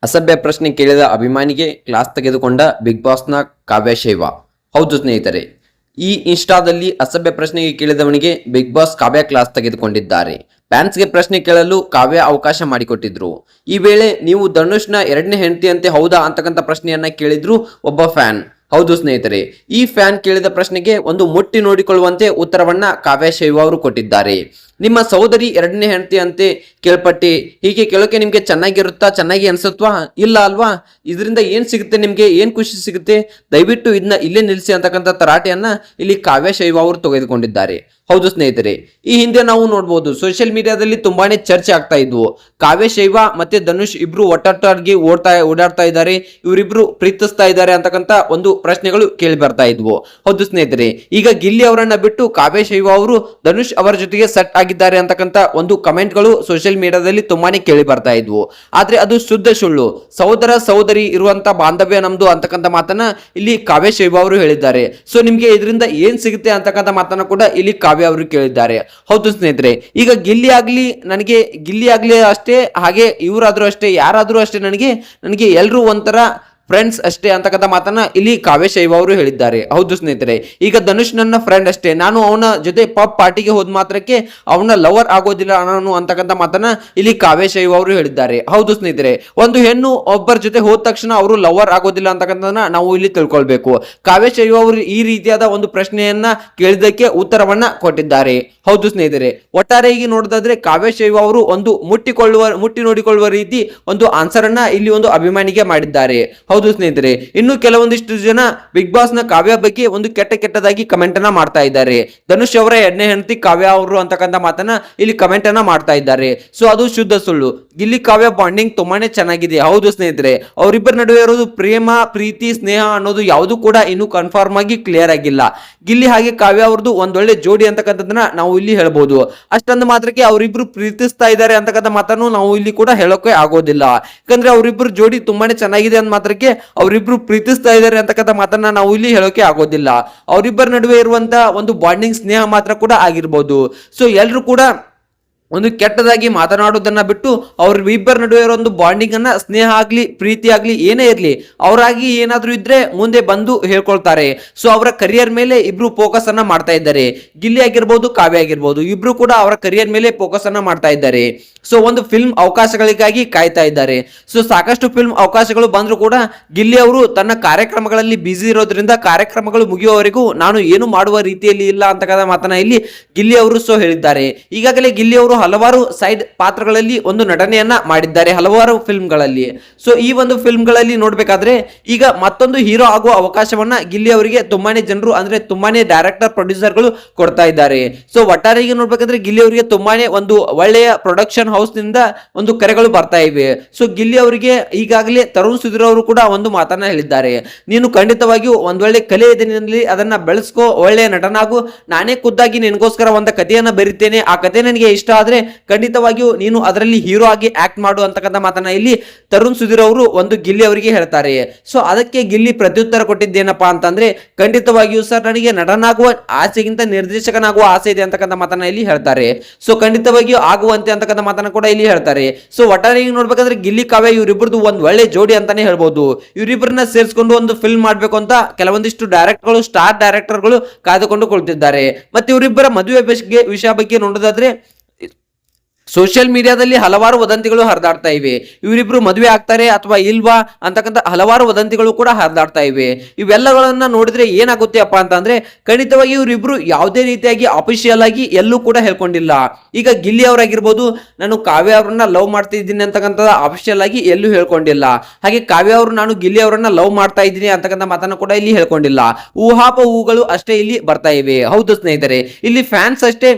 ಅಸಭ್ಯ ಪ್ರಶ್ನೆ ಕೇಳಿದ ಅಭಿಮಾನಿಗೆ ಕ್ಲಾಸ್ ತೆಗೆದುಕೊಂಡ ಬಿಗ್ ಬಾಸ್ನ ಕಾವ್ಯ ಶೈವ. ಹೌದು ಸ್ನೇಹಿತರೆ, ಈ ಇನ್ಸ್ಟಾದಲ್ಲಿ ಅಸಭ್ಯ ಪ್ರಶ್ನೆಗೆ ಕೇಳಿದವನಿಗೆ ಬಿಗ್ ಬಾಸ್ ಕಾವ್ಯ ಕ್ಲಾಸ್ ತೆಗೆದುಕೊಂಡಿದ್ದಾರೆ. ಫ್ಯಾನ್ಸ್ಗೆ ಪ್ರಶ್ನೆ ಕೇಳಲು ಕಾವ್ಯ ಅವಕಾಶ ಮಾಡಿಕೊಟ್ಟಿದ್ರು. ಈ ವೇಳೆ ನೀವು ಧನುಷ್ನ ಎರಡನೇ ಹೆಂಡತಿಯಂತೆ ಹೌದಾ ಅಂತಕ್ಕಂಥ ಪ್ರಶ್ನೆಯನ್ನ ಕೇಳಿದ್ರು ಒಬ್ಬ ಫ್ಯಾನ್. ಹೌದು ಸ್ನೇಹಿತರೆ, ಈ ಫ್ಯಾನ್ ಕೇಳಿದ ಪ್ರಶ್ನೆಗೆ ಒಂದು ಮುಟ್ಟಿ ನೋಡಿಕೊಳ್ಳುವಂತೆ ಉತ್ತರವನ್ನ ಕಾವ್ಯ ಶೈವ ಅವರು ಕೊಟ್ಟಿದ್ದಾರೆ. ನಿಮ್ಮ ಸಹೋದರಿ ಎರಡನೇ ಹೆಂಡತಿ ಅಂತೆ ಕೇಳ್ಪಟ್ಟಿ, ಹೀಗೆ ಕೇಳೋಕೆ ನಿಮ್ಗೆ ಚೆನ್ನಾಗಿರುತ್ತಾ, ಚೆನ್ನಾಗಿ ಅನ್ಸುತ್ವಾ? ಇಲ್ಲ ಅಲ್ವಾ? ಇದರಿಂದ ಏನ್ ಸಿಗುತ್ತೆ, ನಿಮ್ಗೆ ಏನ್ ಖುಷಿ ಸಿಗುತ್ತೆ? ದಯವಿಟ್ಟು ಇದನ್ನ ಇಲ್ಲೇ ನಿಲ್ಲಿಸಿ ಅಂತಕ್ಕಂಥ ತರಾಟೆಯನ್ನ ಇಲ್ಲಿ ಕಾವ್ಯ ಶೈವ ಅವರು ತೆಗೆದುಕೊಂಡಿದ್ದಾರೆ. ಹೌದು ಸ್ನೇಹಿತರೆ, ಈ ಹಿಂದೆ ನಾವು ನೋಡಬಹುದು ಸೋಷಿಯಲ್ ಮೀಡಿಯಾದಲ್ಲಿ ತುಂಬಾನೇ ಚರ್ಚೆ ಆಗ್ತಾ ಇದ್ವು. ಕಾವ್ಯ ಶೈವ ಮತ್ತೆ ಧನುಷ್ ಇಬ್ರು ಒಟ್ಟಾಗಿ ಓಡಾಡ್ತಾ ಇದ್ದಾರೆ, ಇವರಿಬ್ರು ಪ್ರೀತಿಸ್ತಾ ಇದ್ದಾರೆ ಅಂತಕ್ಕಂಥ ಒಂದು ಪ್ರಶ್ನೆಗಳು ಕೇಳಿ ಬರ್ತಾ ಇದ್ವು. ಹೌದು ಸ್ನೇಹಿತರೆ, ಈಗ ಗಿಲ್ಲಿ ಅವರನ್ನ ಬಿಟ್ಟು ಕಾವ್ಯ ಶೈವ ಅವರು ಧನುಷ್ ಅವರ ಜೊತೆಗೆ ಸೆಟ್ ಆಗಿದ್ದಾರೆ ಅಂತಕ್ಕಂಥ ಒಂದು ಕಮೆಂಟ್ಗಳು ಸೋಷಿಯಲ್ ಮೀಡಿಯಾದಲ್ಲಿ ತುಂಬಾನೇ ಕೇಳಿ ಬರ್ತಾ ಇದ್ವು. ಆದ್ರೆ ಅದು ಶುದ್ಧ ಸುಳ್ಳು. ಸಹೋದರ ಸಹೋದರಿ ಇರುವಂತ ಬಾಂಧವ್ಯ ನಮ್ದು ಅಂತಕ್ಕಂಥ ಮಾತನ್ನ ಇಲ್ಲಿ ಕಾವ್ಯ ಶೈವ ಅವರು ಹೇಳಿದ್ದಾರೆ. ಸೊ ನಿಮ್ಗೆ ಇದರಿಂದ ಏನ್ ಸಿಗುತ್ತೆ ಅಂತಕ್ಕಂಥ ಮಾತನ್ನ ಕೂಡ ಇಲ್ಲಿ ಕಾವ್ಯ ಅವರು ಕೇಳಿದ್ದಾರೆ. ಹೌದು ಸ್ನೇಹಿತರೆ, ಈಗ ಗಿಲ್ಲಿ ಆಗ್ಲಿ ಅಷ್ಟೇ, ಹಾಗೆ ಇವರಾದ್ರೂ ಅಷ್ಟೇ, ಯಾರಾದ್ರೂ ಅಷ್ಟೇ, ನನಗೆ ಎಲ್ರು ಒಂಥರ ಫ್ರೆಂಡ್ಸ್ ಅಷ್ಟೇ ಅಂತಕ್ಕಂಥ ಮಾತನ್ನ ಇಲ್ಲಿ ಕಾವ್ಯ ಶೈವ ಅವರು ಹೇಳಿದ್ದಾರೆ. ಹೌದು ಸ್ನೇಹಿತರೆ, ಈಗ ಧನುಷ್ ನನ್ನ ಫ್ರೆಂಡ್ ಅಷ್ಟೇ, ನಾನು ಅವನ ಜೊತೆ ಪಬ್ ಪಾರ್ಟಿಗೆ ಹೋದ ಮಾತ್ರಕ್ಕೆ ಅವನ ಲವರ್ ಆಗೋದಿಲ್ಲ ನಾನು ಅಂತಕ್ಕಂಥ ಮಾತನ್ನ ಇಲ್ಲಿ ಕಾವ್ಯ ಶೈವ ಅವರು ಹೇಳಿದ್ದಾರೆ. ಹೌದು ಸ್ನೇಹಿತರೆ, ಒಂದು ಹೆಣ್ಣು ಒಬ್ಬರ ಜೊತೆ ಹೋದ ತಕ್ಷಣ ಅವರು ಲವರ್ ಆಗೋದಿಲ್ಲ ಅಂತಕ್ಕಂಥದನ್ನ ನಾವು ಇಲ್ಲಿ ತಿಳ್ಕೊಳ್ಬೇಕು. ಕಾವ್ಯ ಶೈವ ಅವರು ಈ ರೀತಿಯಾದ ಒಂದು ಪ್ರಶ್ನೆಯನ್ನ ಕೇಳಿದಕ್ಕೆ ಉತ್ತರವನ್ನ ಕೊಟ್ಟಿದ್ದಾರೆ. ಹೌದು ಸ್ನೇಹಿತರೆ, ಒಟ್ಟಾರೆಯಾಗಿ ನೋಡೋದಾದ್ರೆ ಕಾವ್ಯ ಶೈವ ಅವರು ಒಂದು ಮುಟ್ಟಿ ನೋಡಿಕೊಳ್ಳುವ ರೀತಿ ಒಂದು ಆನ್ಸರ್ ಅನ್ನ ಇಲ್ಲಿ ಒಂದು ಅಭಿಮಾನಿಗೆ ಮಾಡಿದ್ದಾರೆ. ಹೌದು ಸ್ನೇಹಿತರೆ, ಇನ್ನು ಕೆಲವೊಂದಿಷ್ಟು ಜನ ಬಿಗ್ ಬಾಸ್ ನ ಕಾವ್ಯ ಬಗ್ಗೆ ಒಂದು ಕೆಟ್ಟದಾಗಿ ಕಮೆಂಟ್ ಅನ್ನ ಮಾಡ್ತಾ ಇದ್ದಾರೆ. ಧನುಷ್ ಅವರ ಎರಡನೇ ಹೆಂಡತಿ ಕಾವ್ಯ ಅವರು ಅಂತಕ್ಕಂಥ ಮಾತನ್ನ ಇಲ್ಲಿ ಕಮೆಂಟ್ ಅನ್ನ ಮಾಡ್ತಾ ಇದ್ದಾರೆ. ಸೊ ಅದು ಶುದ್ಧ ಸುಳ್ಳು. ಗಿಲ್ಲಿ ಕಾವ್ಯ ಬಾಂಡಿಂಗ್ ತುಂಬಾನೇ ಚೆನ್ನಾಗಿದೆ. ಹೌದು ಸ್ನೇಹಿತರೆ, ಅವರಿಬ್ಬರ ನಡುವೆ ಇರೋದು ಪ್ರೇಮ, ಪ್ರೀತಿ, ಸ್ನೇಹ ಅನ್ನೋದು ಯಾವುದು ಕೂಡ ಇನ್ನು ಕನ್ಫರ್ಮ್ ಆಗಿ ಕ್ಲಿಯರ್ ಆಗಿಲ್ಲ. ಗಿಲ್ಲಿ ಹಾಗೆ ಕಾವ್ಯ ಅವ್ರದ್ದು ಒಂದೊಳ್ಳೆ ಜೋಡಿ ಅಂತಕ್ಕಂಥದ್ದನ್ನ ನಾವು ಇಲ್ಲಿ ಹೇಳ್ಬೋದು. ಅಷ್ಟೊಂದು ಮಾತ್ರಕ್ಕೆ ಅವರಿಬ್ರು ಪ್ರೀತಿಸ್ತಾ ಇದ್ದಾರೆ ಅಂತಕ್ಕಂಥ ಮಾತನ್ನು ನಾವು ಇಲ್ಲಿ ಕೂಡ ಹೇಳೋಕೆ ಆಗೋದಿಲ್ಲ. ಯಾಕಂದ್ರೆ ಅವರಿಬ್ರು ಜೋಡಿ ತುಂಬಾನೇ ಚೆನ್ನಾಗಿದೆ ಅಂತ ಮಾತ್ರಕ್ಕೆ ಅವರಿಬ್ರು ಪ್ರೀತಿಸ್ತಾ ಇದ್ದಾರೆ ಅಂತಕ್ಕಂಥ ಮಾತನ್ನ ನಾವು ಇಲ್ಲಿ ಹೇಳೋಕೆ ಆಗೋದಿಲ್ಲ. ಅವರಿಬ್ಬರ ನಡುವೆ ಇರುವಂತ ಒಂದು ಬಾಂಡಿಂಗ್, ಸ್ನೇಹ ಮಾತ್ರ ಕೂಡ ಆಗಿರ್ಬೋದು. ಸೊ ಎಲ್ರು ಕೂಡ ಒಂದು ಕೆಟ್ಟದಾಗಿ ಮಾತನಾಡೋದನ್ನ ಬಿಟ್ಟು ಅವ್ರ ಇಬ್ಬರ ನಡುವೆ ಇರೋ ಒಂದು ಬಾಂಡಿಂಗ್ ಅನ್ನ, ಸ್ನೇಹ ಆಗ್ಲಿ ಪ್ರೀತಿ ಆಗ್ಲಿ ಏನೇ ಇರ್ಲಿ, ಅವರಾಗಿ ಏನಾದ್ರೂ ಇದ್ರೆ ಮುಂದೆ ಬಂದು ಹೇಳ್ಕೊಳ್ತಾರೆ. ಸೊ ಅವರ ಕರಿಯರ್ ಮೇಲೆ ಇಬ್ರು ಫೋಕಸ್ ಅನ್ನ ಮಾಡ್ತಾ ಇದ್ದಾರೆ. ಗಿಲ್ಲಿ ಆಗಿರ್ಬೋದು, ಕಾವ್ಯ ಆಗಿರ್ಬೋದು, ಇಬ್ರು ಕೂಡ ಅವರ ಕರಿಯರ್ ಮೇಲೆ ಫೋಕಸ್ ಅನ್ನ ಮಾಡ್ತಾ ಇದ್ದಾರೆ. ಸೊ ಒಂದು ಫಿಲ್ಮ್ ಅವಕಾಶಗಳಿಗಾಗಿ ಕಾಯ್ತಾ ಇದ್ದಾರೆ. ಸೊ ಸಾಕಷ್ಟು ಫಿಲ್ಮ್ ಅವಕಾಶಗಳು ಬಂದ್ರು ಕೂಡ ಗಿಲ್ಲಿ ಅವರು ತನ್ನ ಕಾರ್ಯಕ್ರಮಗಳಲ್ಲಿ ಬ್ಯುಸಿ ಇರೋದ್ರಿಂದ ಕಾರ್ಯಕ್ರಮಗಳು ಮುಗಿಯುವವರೆಗೂ ನಾನು ಏನು ಮಾಡುವ ರೀತಿಯಲ್ಲಿ ಇಲ್ಲ ಅಂತಕ್ಕಂಥ ಮಾತನ್ನ ಇಲ್ಲಿ ಗಿಲ್ಲಿ ಅವರು ಸೊ ಹೇಳಿದ್ದಾರೆ. ಈಗಾಗಲೇ ಗಿಲ್ಲಿ ಅವರು ಹಲವಾರು ಸೈಡ್ ಪಾತ್ರಗಳಲ್ಲಿ ಒಂದು ನಟನೆಯನ್ನ ಮಾಡಿದ್ದಾರೆ ಹಲವಾರು ಫಿಲ್ಮ್ಗಳಲ್ಲಿ. ಸೊ ಈ ಒಂದು ಫಿಲ್ಮ್ಗಳಲ್ಲಿ ನೋಡ್ಬೇಕಾದ್ರೆ ಈಗ ಮತ್ತೊಂದು ಹೀರೋ ಆಗುವ ಅವಕಾಶವನ್ನ ಗಿಲ್ಲಿ ಅವರಿಗೆ ತುಂಬಾನೇ ಜನರು, ಅಂದ್ರೆ ತುಂಬಾನೇ ಡೈರೆಕ್ಟರ್, ಪ್ರೊಡ್ಯೂಸರ್ಗಳು ಕೊಡ್ತಾ ಇದ್ದಾರೆ. ಸೊ ಒಟ್ಟಾರೆಯಾಗಿ ನೋಡ್ಬೇಕಾದ್ರೆ ಗಿಲ್ಲಿ ಅವರಿಗೆ ತುಂಬಾನೇ ಒಂದು ಒಳ್ಳೆಯ ಪ್ರೊಡಕ್ಷನ್ ಹೌಸ್ ನಿಂದ ಒಂದು ಕರೆಗಳು ಬರ್ತಾ ಇವೆ. ಸೊ ಗಿಲ್ಲಿ ಅವರಿಗೆ ಈಗಾಗಲೇ ತರುಣ್ ಸುಧೀರ್ ಅವರು ಕೂಡ ಒಂದು ಮಾತನ್ನ ಹೇಳಿದ್ದಾರೆ. ನೀನು ಖಂಡಿತವಾಗಿಯೂ ಒಂದೊಳ್ಳೆ ಕಲೆ ಇದೆ ನಿನ್ನಲ್ಲಿ, ಅದನ್ನ ಬೆಳೆಸ್ಕೋ, ಒಳ್ಳೆಯ ನಟನಾಗು, ನಾನೇ ಖುದ್ದಾಗಿ ನಿನಗೋಸ್ಕರ ಒಂದು ಕಥೆಯನ್ನ ಬರೀತೇನೆ, ಆ ಕಥೆ ನನಗೆ ಇಷ್ಟ ಆದ್ರೆ ಖಂಡಿತವಾಗಿಯೂ ನೀನು ಅದರಲ್ಲಿ ಹೀರೋ ಆಗಿ ಆಕ್ಟ್ ಮಾಡು ಅಂತಕ್ಕಂಥ ಮಾತನ್ನ ಇಲ್ಲಿ ತರುಣ್ ಸುಧೀರ್ ಅವರು ಒಂದು ಗಿಲ್ಲಿ ಅವರಿಗೆ ಹೇಳ್ತಾರೆ. ಸೊ ಅದಕ್ಕೆ ಗಿಲ್ಲಿ ಪ್ರತ್ಯುತ್ತರ ಕೊಟ್ಟಿದ್ದೇನಪ್ಪಾ ಅಂತಂದ್ರೆ, ಖಂಡಿತವಾಗಿಯೂ ಸರ್, ನನಗೆ ನಟನಾಗುವ ಆಸೆಗಿಂತ ನಿರ್ದೇಶಕನಾಗುವ ಆಸೆ ಇದೆ ಅಂತಕ್ಕಂಥ ಮಾತನ್ನ ಇಲ್ಲಿ ಹೇಳ್ತಾರೆ. ಸೊ ಖಂಡಿತವಾಗಿಯೂ ಆಗುವಂತೆ ಅಂತಕ್ಕಂಥ ಮಾತನ್ನ ಕೂಡ ಇಲ್ಲಿ ಹೇಳ್ತಾರೆ. ಸೊ ಒಟ್ಟಾರೆ ನೋಡ್ಬೇಕಾದ್ರೆ ಗಿಲ್ಲಿ ಕಾವ್ಯ ಇವರಿಬ್ಬರದು ಒಂದ್ ಒಳ್ಳೆ ಜೋಡಿ ಅಂತಾನೆ ಹೇಳ್ಬೋದು. ಇವರಿಬ್ಬರನ್ನ ಸೇರಿಸಿಕೊಂಡು ಒಂದು ಫಿಲ್ಮ್ ಮಾಡ್ಬೇಕು ಅಂತ ಕೆಲವೊಂದಿಷ್ಟು ಡೈರೆಕ್ಟರ್ಗಳು, ಸ್ಟಾರ್ ಡೈರೆಕ್ಟರ್ಗಳು ಕಾಯ್ದುಕೊಂಡು ಕೊಳ್ತಿದ್ದಾರೆ. ಮತ್ತೆ ಇವರಿಬ್ಬರ ಮದುವೆ ವಿಷಯ ಬಗ್ಗೆ ನೋಡೋದಾದ್ರೆ ಸೋಷಿಯಲ್ ಮೀಡಿಯಾದಲ್ಲಿ ಹಲವಾರು ವದಂತಿಗಳು ಹರಿದಾಡ್ತಾ ಇವೆ. ಇವರಿಬ್ರು ಮದುವೆ ಆಗ್ತಾರೆ ಅಥವಾ ಇಲ್ವಾ ಅಂತಕ್ಕಂಥ ಹಲವಾರು ವದಂತಿಗಳು ಕೂಡ ಹರಿದಾಡ್ತಾ ಇವೆ. ಇವೆಲ್ಲಗಳನ್ನ ನೋಡಿದ್ರೆ ಏನಾಗುತ್ತೆ ಅಪ್ಪ ಅಂತಂದ್ರೆ, ಖಂಡಿತವಾಗಿ ಇವರಿಬ್ರು ಯಾವುದೇ ರೀತಿಯಾಗಿ ಅಫಿಷಿಯಲ್ ಆಗಿ ಎಲ್ಲೂ ಕೂಡ ಹೇಳ್ಕೊಂಡಿಲ್ಲ. ಈಗ ಗಿಲ್ಲಿ ಅವರಾಗಿರ್ಬೋದು, ನಾನು ಕಾವ್ಯ ಅವರನ್ನ ಲವ್ ಮಾಡ್ತಾ ಇದ್ದೀನಿ ಅಂತಕ್ಕಂಥ ಅಫಿಷಿಯಲ್ ಆಗಿ ಎಲ್ಲೂ ಹೇಳ್ಕೊಂಡಿಲ್ಲ. ಹಾಗೆ ಕಾವ್ಯ ಅವರು ನಾನು ಗಿಲ್ಲಿ ಅವರನ್ನ ಲವ್ ಮಾಡ್ತಾ ಇದ್ದೀನಿ ಅಂತಕ್ಕಂಥ ಮಾತನ್ನ ಕೂಡ ಇಲ್ಲಿ ಹೇಳ್ಕೊಂಡಿಲ್ಲ. ಊಹಾಪೋಹಗಳು ಅಷ್ಟೇ ಇಲ್ಲಿ ಬರ್ತಾ ಇವೆ. ಹೌದು ಸ್ನೇಹಿತರೆ, ಇಲ್ಲಿ ಫ್ಯಾನ್ಸ್ ಅಷ್ಟೇ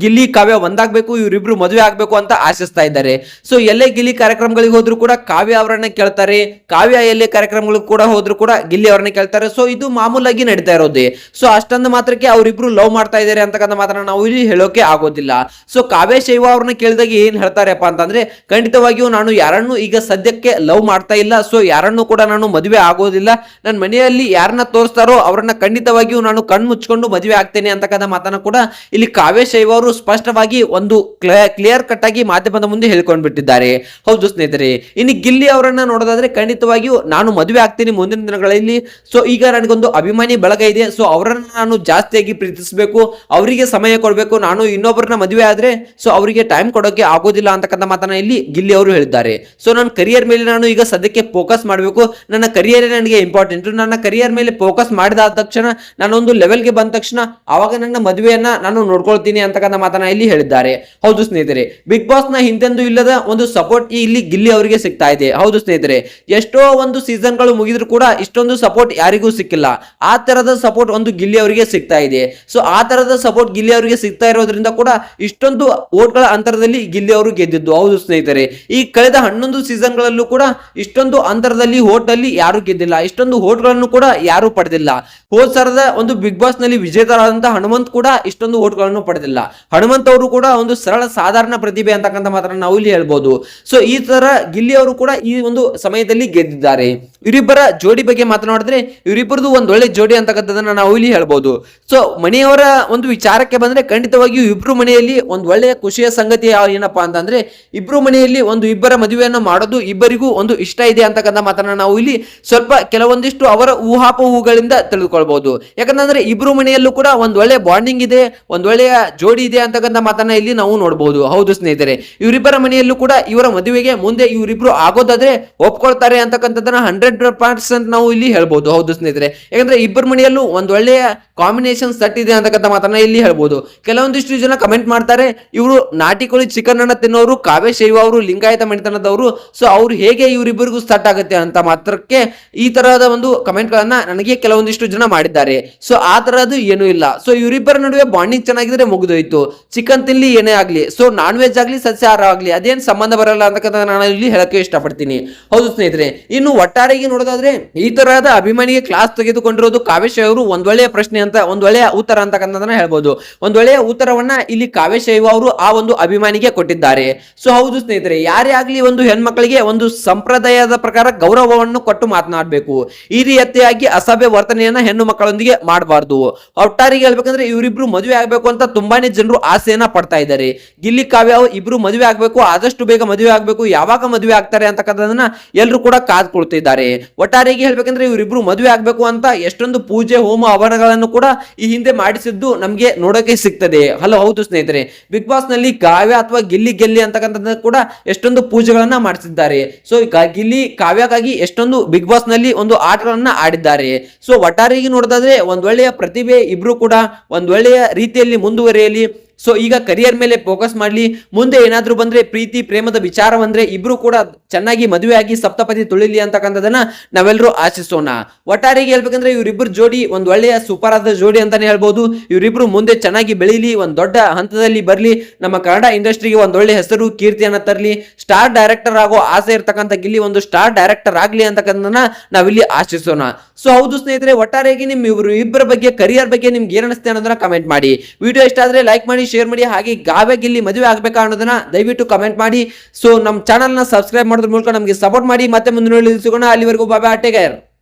ಗಿಲ್ಲಿ ಕಾವ್ಯ ಒಂದಾಗಬೇಕು, ಇವರಿಬ್ರು ಮದುವೆ ಆಗ್ಬೇಕು ಅಂತ ಆಶಿಸ್ತಾ ಇದ್ದಾರೆ. ಸೊ ಎಲ್ಲೇ ಗಿಲ್ಲಿ ಕಾರ್ಯಕ್ರಮಗಳಿಗೆ ಹೋದ್ರು ಕೂಡ ಕಾವ್ಯ ಅವರನ್ನ ಕೇಳ್ತಾರೆ, ಕಾವ್ಯ ಎಲ್ಲೇ ಕಾರ್ಯಕ್ರಮಗಳಿಗೆ ಕೂಡ ಹೋದ್ರು ಕೂಡ ಗಿಲ್ಲಿ ಅವರನ್ನ ಕೇಳ್ತಾರೆ. ಸೊ ಇದು ಮಾಮೂಲಾಗಿ ನಡೀತಾ ಇರೋದೇ. ಸೊ ಅಷ್ಟೊಂದು ಮಾತ್ರಕ್ಕೆ ಅವರಿಬ್ರು ಲವ್ ಮಾಡ್ತಾ ಇದ್ದಾರೆ ಅಂತಕ್ಕಂಥ ಮಾತ್ರ ನಾವು ಇಲ್ಲಿ ಹೇಳೋಕೆ ಆಗೋದಿಲ್ಲ. ಸೊ ಕಾವ್ಯ ಶೈವ ಅವ್ರನ್ನ ಕೇಳಿದಾಗ ಏನ್ ಹೇಳ್ತಾರಪ್ಪ ಅಂತಂದ್ರೆ, ಖಂಡಿತವಾಗಿಯೂ ನಾನು ಯಾರನ್ನು ಈಗ ಸದ್ಯಕ್ಕೆ ಲವ್ ಮಾಡ್ತಾ ಇಲ್ಲ, ಸೊ ಯಾರನ್ನು ಕೂಡ ನಾನು ಮದುವೆ ಆಗೋದಿಲ್ಲ, ನನ್ನ ಮನೆಯಲ್ಲಿ ಯಾರನ್ನ ತೋರಿಸ್ತಾರೋ ಅವ್ರನ್ನ ಖಂಡಿತವಾಗಿಯೂ ನಾನು ಕಣ್ಣು ಮುಚ್ಕೊಂಡು ಮದುವೆ ಆಗ್ತೇನೆ ಅಂತಕ್ಕಂಥ ಮಾತನ್ನ ಕೂಡ ಇಲ್ಲಿ ಕಾವ್ಯ ಶೈವ ಶೈವ ಅವರು ಸ್ಪಷ್ಟವಾಗಿ ಒಂದು ಕ್ಲಿಯರ್ ಕಟ್ ಆಗಿ ಮಾಧ್ಯಮದ ಮುಂದೆ ಹೇಳ್ಕೊಂಡು ಬಿಟ್ಟಿದ್ದಾರೆ. ಹೌದು ಸ್ನೇಹಿತರೆ, ಇನ್ನು ಗಿಲ್ಲಿ ಅವರನ್ನ ನೋಡೋದಾದ್ರೆ ಖಂಡಿತವಾಗಿಯೂ ನಾನು ಮದುವೆ ಆಗ್ತೀನಿ ಮುಂದಿನ ದಿನಗಳಲ್ಲಿ. ಸೊ ಈಗ ನನಗೊಂದು ಅಭಿಮಾನಿ ಬಳಗ ಇದೆ, ಸೊ ಅವರನ್ನ ನಾನು ಜಾಸ್ತಿಯಾಗಿ ಪ್ರೀತಿಸಬೇಕು, ಅವರಿಗೆ ಸಮಯ ಕೊಡಬೇಕು. ನಾನು ಇನ್ನೊಬ್ಬರನ್ನ ಮದುವೆ ಆದ್ರೆ ಸೊ ಅವರಿಗೆ ಟೈಮ್ ಕೊಡೋಕೆ ಆಗೋದಿಲ್ಲ ಅಂತಕ್ಕಂಥ ಮಾತನ್ನ ಇಲ್ಲಿ ಗಿಲ್ಲಿ ಅವರು ಹೇಳಿದ್ದಾರೆ. ಸೊ ನನ್ನ ಕರಿಯರ್ ಮೇಲೆ ನಾನು ಈಗ ಸದ್ಯಕ್ಕೆ ಫೋಕಸ್ ಮಾಡಬೇಕು, ನನ್ನ ಕರಿಯರ್ ನನಗೆ ಇಂಪಾರ್ಟೆಂಟ್. ನನ್ನ ಕರಿಯರ್ ಮೇಲೆ ಫೋಕಸ್ ಮಾಡಿದ ತಕ್ಷಣ ನಾನೊಂದು ಲೆವೆಲ್ಗೆ ಬಂದ ತಕ್ಷಣ ಆವಾಗ ನನ್ನ ಮದುವೆಯನ್ನ ನಾನು ನೋಡ್ಕೊಳ್ತೀನಿ ಅಂತಕ್ಕಂಥ ಮಾತನ್ನ ಇಲ್ಲಿ ಹೇಳಿದ್ದಾರೆ. ಹೌದು ಸ್ನೇಹಿತರೆ, ಬಿಗ್ ಬಾಸ್ ನ ಹಿಂದೆಂದು ಇಲ್ಲದ ಒಂದು ಸಪೋರ್ಟ್ ಇಲ್ಲಿ ಗಿಲ್ಲಿ ಅವರಿಗೆ ಸಿಗ್ತಾ ಇದೆ. ಹೌದು ಸ್ನೇಹಿತರೆ, ಎಷ್ಟೋ ಒಂದು ಸೀಸನ್ ಗಳು ಮುಗಿದ್ರು ಕೂಡ ಇಷ್ಟೊಂದು ಸಪೋರ್ಟ್ ಯಾರಿಗೂ ಸಿಕ್ಕಿಲ್ಲ. ಆ ತರದ ಸಪೋರ್ಟ್ ಒಂದು ಗಿಲ್ಲಿ ಅವರಿಗೆ ಸಿಗ್ತಾ ಇದೆ. ಸೊ ಆ ತರದ ಸಪೋರ್ಟ್ ಗಿಲ್ಲಿ ಅವರಿಗೆ ಸಿಗ್ತಾ ಇರೋದ್ರಿಂದ ಕೂಡ ಇಷ್ಟೊಂದು ಓಟ್ಗಳ ಅಂತರದಲ್ಲಿ ಗಿಲ್ಲಿ ಅವರು ಗೆದ್ದಿದ್ದು. ಹೌದು ಸ್ನೇಹಿತರೆ, ಈ ಕಳೆದ 11 ಸೀಸನ್ ಗಳಲ್ಲೂ ಕೂಡ ಇಷ್ಟೊಂದು ಅಂತರದಲ್ಲಿ ಓಟ್ ಅಲ್ಲಿ ಯಾರು ಗೆದ್ದಿಲ್ಲ, ಇಷ್ಟೊಂದು ಓಟ್ಗಳನ್ನು ಕೂಡ ಯಾರು ಪಡೆದಿಲ್ಲ. ಹೋದ ಸರದ ಒಂದು ಬಿಗ್ ಬಾಸ್ ನಲ್ಲಿ ವಿಜೇತರಾದಂತಹ ಹನುಮಂತ್ ಕೂಡ ಇಷ್ಟೊಂದು ಓಟ್ಗಳನ್ನು ಪಡೆದಿಲ್ಲ. ಹನುಮಂತ್ ಅವರು ಕೂಡ ಒಂದು ಸರಳ ಸಾಧಾರಣ ಪ್ರತಿಭೆ ಅಂತಕ್ಕಂಥ ಮಾತ್ರ ನಾವು ಇಲ್ಲಿ ಹೇಳ್ಬೋದು. ಸೊ ಈ ತರ ಗಿಲ್ಲಿ ಅವರು ಕೂಡ ಈ ಒಂದು ಸಮಯದಲ್ಲಿ ಗೆದ್ದಿದ್ದಾರೆ. ಇವರಿಬ್ಬರ ಜೋಡಿ ಬಗ್ಗೆ ಮಾತನಾಡಿದ್ರೆ ಇವರಿಬ್ಬರದು ಒಂದು ಒಳ್ಳೆ ಜೋಡಿ ಅಂತಕ್ಕಂಥದ್ದನ್ನ ನಾವು ಇಲ್ಲಿ ಹೇಳ್ಬೋದು. ಸೊ ಮನೆಯವರ ಒಂದು ವಿಚಾರಕ್ಕೆ ಬಂದ್ರೆ ಖಂಡಿತವಾಗಿಯೂ ಇಬ್ರು ಮನೆಯಲ್ಲಿ ಒಂದು ಒಳ್ಳೆಯ ಖುಷಿಯ ಸಂಗತಿ ಏನಪ್ಪಾ ಅಂತಂದ್ರೆ ಇಬ್ರು ಮನೆಯಲ್ಲಿ ಒಂದು ಇಬ್ಬರ ಮದುವೆಯನ್ನು ಮಾಡೋದು ಇಬ್ಬರಿಗೂ ಒಂದು ಇಷ್ಟ ಇದೆ ಅಂತಕ್ಕಂಥ ಮಾತನ್ನ ನಾವು ಇಲ್ಲಿ ಸ್ವಲ್ಪ ಕೆಲವೊಂದಿಷ್ಟು ಅವರ ಊಹಾಪೋಹಗಳಿಂದ ತಿಳಿದುಕೊಳ್ಬಹುದು. ಯಾಕಂತಂದ್ರೆ ಇಬ್ರು ಮನೆಯಲ್ಲೂ ಕೂಡ ಒಂದು ಒಳ್ಳೆ ಬಾಂಡಿಂಗ್ ಇದೆ, ಒಂದು ಒಳ್ಳೆಯ ಜೋಡಿ ಇದೆ ಅಂತಕ್ಕಂಥ ಮಾತನ್ನ ಇಲ್ಲಿ ನಾವು ನೋಡಬಹುದು. ಹೌದು ಸ್ನೇಹಿತರೆ, ಇವರಿಬ್ಬರ ಮನೆಯಲ್ಲೂ ಕೂಡ ಇವರ ಮದುವೆಗೆ ಮುಂದೆ ಇವರಿಬ್ರು ಆಗೋದಾದ್ರೆ ಒಪ್ಕೊಳ್ತಾರೆ ಅಂತಕ್ಕಂಥದ್ದನ್ನ 100% ನಾವು ಇಲ್ಲಿ ಹೇಳ್ಬಹುದು. ಹೌದು ಸ್ನೇಹಿತರೆ, ಯಾಕಂದ್ರೆ ಇಬ್ಬರ ಮನೆಯಲ್ಲೂ ಒಂದು ಒಳ್ಳೆಯ ಕಾಂಬಿನೇಷನ್ ಸೆಟ್ ಇದೆ ಅಂತಕ್ಕಂಥ ಮಾತನ್ನ ಇಲ್ಲಿ ಹೇಳ್ಬೋದು. ಕೆಲವೊಂದಿಷ್ಟು ಜನ ಕಮೆಂಟ್ ಮಾಡ್ತಾರೆ, ಇವರು ನಾಟಿ ಕೋಳಿ ಚಿಕನ್ ಅನ್ನ ತಿನ್ನೋರು, ಕಾವ್ಯ ಶೈವ ಅವರು ಲಿಂಗಾಯತ ಮನೆತನದವರು, ಸೊ ಅವ್ರು ಹೇಗೆ ಇವರಿಬ್ಬರಿಗೂ ಸೆಟ್ ಆಗುತ್ತೆ ಅಂತ ಮಾತ್ರಕ್ಕೆ ಈ ತರಹದ ಒಂದು ಕಮೆಂಟ್ ಗಳನ್ನ ನನಗೆ ಕೆಲವೊಂದಿಷ್ಟು ಜನ ಮಾಡಿದ್ದಾರೆ. ಸೊ ಆ ತರದ್ದು ಏನೂ ಇಲ್ಲ. ಸೊ ಇವರಿಬ್ಬರ ನಡುವೆ ಬಾಂಡಿಂಗ್ ಚೆನ್ನಾಗಿದ್ರೆ ಮುಗಿದೋಯ್ತು. ಚಿಕನ್ ತಿನ್ಲಿ ಏನೇ ಆಗ್ಲಿ, ಸೊ ನಾನ್ ವೆಜ್ ಆಗ್ಲಿ ಸಸ್ಯಾಹಾರ ಆಗ್ಲಿ ಅದೇನ್ ಸಂಬಂಧ ಬರಲ್ಲ ಅಂತಕ್ಕಂಥ ನಾನು ಇಲ್ಲಿ ಹೇಳಕ್ಕೆ ಇಷ್ಟಪಡ್ತೀನಿ. ಹೌದು ಸ್ನೇಹಿತರೆ, ಇನ್ನು ಒಟ್ಟಾರೆಗೆ ನೋಡೋದಾದ್ರೆ ಈ ತರಹದ ಅಭಿಮಾನಿಗೆ ಕ್ಲಾಸ್ ತೆಗೆದುಕೊಂಡಿರೋದು ಕಾವ್ಯ ಅವರು ಒಂದ್ ಒಳ್ಳೆಯ ಪ್ರಶ್ನೆ ಅಂತ, ಒಂದ್ ಒಳ್ಳೆಯ ಉತ್ತರ ಅಂತಕ್ಕಂಥದ್ದನ್ನ ಹೇಳ್ಬೋದು. ಒಂದ್ ಒಳ್ಳೆಯ ಉತ್ತರವನ್ನ ಇಲ್ಲಿ ಕಾವ್ಯ ಶೈವ ಅವರು ಆ ಒಂದು ಅಭಿಮಾನಿಗೆ ಕೊಟ್ಟಿದ್ದಾರೆ. ಸೊ ಹೌದು ಸ್ನೇಹಿತರೆ, ಯಾರೇ ಆಗ್ಲಿ ಒಂದು ಹೆಣ್ಮಕ್ಳಿಗೆ ಒಂದು ಸಂಪ್ರದಾಯದ ಪ್ರಕಾರ ಗೌರವವನ್ನು ಕೊಟ್ಟು ಮಾತನಾಡಬೇಕು. ಈ ರೀತಿಯಾಗಿ ಅಸಭ್ಯ ವರ್ತನೆಯನ್ನ ಹೆಣ್ಣು ಮಕ್ಕಳೊಂದಿಗೆ ಮಾಡಬಾರ್ದು. ಒಟ್ಟಾರಿಗೆ ಹೇಳ್ಬೇಕಂದ್ರೆ ಇವರಿಬ್ರು ಮದುವೆ ಆಗ್ಬೇಕು ಅಂತ ತುಂಬಾನೇ ಜನರು ಆಸೆಯನ್ನ ಪಡ್ತಾ ಇದ್ದಾರೆ. ಗಿಲ್ಲಿ ಕಾವ್ಯ ಇಬ್ರು ಮದುವೆ ಆಗ್ಬೇಕು, ಆದಷ್ಟು ಬೇಗ ಮದುವೆ ಆಗ್ಬೇಕು, ಯಾವಾಗ ಮದುವೆ ಆಗ್ತಾರೆ ಅಂತಕ್ಕಂಥದನ್ನ ಎಲ್ಲರೂ ಕೂಡ ಕಾದ್ಕೊಳ್ತಿದ್ದಾರೆ. ಒಟ್ಟಾರೆಗೆ ಹೇಳ್ಬೇಕಂದ್ರೆ ಇವರಿಬ್ರು ಮದುವೆ ಆಗ್ಬೇಕು ಅಂತ ಎಷ್ಟೊಂದು ಪೂಜೆ ಹೋಮ ಹವನಗಳನ್ನು ಕೂಡ ಈ ಹಿಂದೆ ಮಾಡಿಸಿದ್ದು ನಮ್ಗೆ ನೋಡೋಕೆ ಸಿಗ್ತದೆ. ಹೌದು ಸ್ನೇಹಿತರೆ, ಬಿಗ್ ಬಾಸ್ ನಲ್ಲಿ ಕಾವ್ಯ ಅಥವಾ ಗಿಲ್ಲಿ ಗೆಲ್ಲಿ ಅಂತಕ್ಕಂಥದ್ದು ಕೂಡ ಎಷ್ಟೊಂದು ಪೂಜೆಗಳನ್ನ ಮಾಡಿಸಿದ್ದಾರೆ. ಸೊ ಗಿಲ್ಲಿ ಕಾವ್ಯಕ್ಕಾಗಿ ಎಷ್ಟೊಂದು ಬಿಗ್ ಬಾಸ್ ನಲ್ಲಿ ಒಂದು ಆಟಗಳನ್ನ ಆಡಿದ್ದಾರೆ. ಸೊ ಒಟ್ಟಾರೆಗೆ ನೋಡೋದಾದ್ರೆ ಒಂದ್ ಒಳ್ಳೆಯ ಪ್ರತಿಭೆ, ಇಬ್ರು ಕೂಡ ಒಂದ್ ಒಳ್ಳೆಯ ರೀತಿಯಲ್ಲಿ ಮುಂದುವರಿಯಲಿ. ಸೊ ಈಗ ಕರಿಯರ್ ಮೇಲೆ ಫೋಕಸ್ ಮಾಡಲಿ. ಮುಂದೆ ಏನಾದ್ರೂ ಬಂದ್ರೆ ಪ್ರೀತಿ ಪ್ರೇಮದ ವಿಚಾರ ಬಂದ್ರೆ ಇಬ್ರು ಕೂಡ ಚೆನ್ನಾಗಿ ಮದುವೆ ಆಗಿ ಸಪ್ತಪದಿ ತುಳಿಲಿ ಅಂತಕ್ಕಂಥದನ್ನ ನಾವೆಲ್ಲರೂ ಆಶಿಸೋಣ. ಒಟ್ಟಾರೆಗೆ ಹೇಳ್ಬೇಕಂದ್ರೆ ಇವರಿಬ್ಬರು ಜೋಡಿ ಒಂದ್ ಒಳ್ಳೆಯ ಸೂಪರ್ ಆದ ಜೋಡಿ ಅಂತಾನೆ ಹೇಳ್ಬೋದು. ಇವರಿಬ್ರು ಮುಂದೆ ಚೆನ್ನಾಗಿ ಬೆಳೀಲಿ, ಒಂದ್ ದೊಡ್ಡ ಹಂತದಲ್ಲಿ ಬರ್ಲಿ, ನಮ್ಮ ಕನ್ನಡ ಇಂಡಸ್ಟ್ರಿಗೆ ಒಂದ್ ಒಳ್ಳೆ ಹೆಸರು ಕೀರ್ತಿಯನ್ನ ತರಲಿ. ಸ್ಟಾರ್ ಡೈರೆಕ್ಟರ್ ಆಗೋ ಆಸೆ ಇರ್ತಕ್ಕಂಥ ಗಿಲ್ಲಿ ಒಂದು ಸ್ಟಾರ್ ಡೈರೆಕ್ಟರ್ ಆಗ್ಲಿ ಅಂತಕ್ಕಂಥದನ್ನ ನಾವಿಲ್ಲಿ ಆಶಿಸೋಣ. ಸೊ ಹೌದು ಸ್ನೇಹಿತರೆ, ಒಟ್ಟಾರೆಯಾಗಿ ನಿಮ್ ಇಬ್ಬರ ಬಗ್ಗೆ ಕರಿಯರ್ ಬಗ್ಗೆ ನಿಮ್ಗೆ ಏನ್ ಅನಿಸುತ್ತೆ ಅನ್ನೋದನ್ನ ಕಮೆಂಟ್ ಮಾಡಿ. ವಿಡಿಯೋ ಇಷ್ಟ ಆದ್ರೆ ಲೈಕ್ ಮಾಡಿ, ಶೇರ್ ಮಾಡಿ. ಹಾಗೆ ಕಾವ್ಯ ಗಿಲ್ಲಿ ಮದುವೆ ಆಗ್ಬೇಕಾ ಅನ್ನೋದನ್ನ ದಯವಿಟ್ಟು ಕಮೆಂಟ್ ಮಾಡಿ. ಸೊ ನಮ್ಮ ಚಾನಲ್ ನ ಸಬ್ಸ್ಕ್ರೈಬ್ ಮಾಡೋದ್ರ ಮೂಲಕ ನಮಗೆ ಸಪೋರ್ಟ್ ಮಾಡಿ. ಮತ್ತೆ ಮುಂದಿನ ಸಿಗೋಣ. ಅಲ್ಲಿವರೆಗೂ ಬಾಯ್, ಟೇಕ್ ಕೇರ್.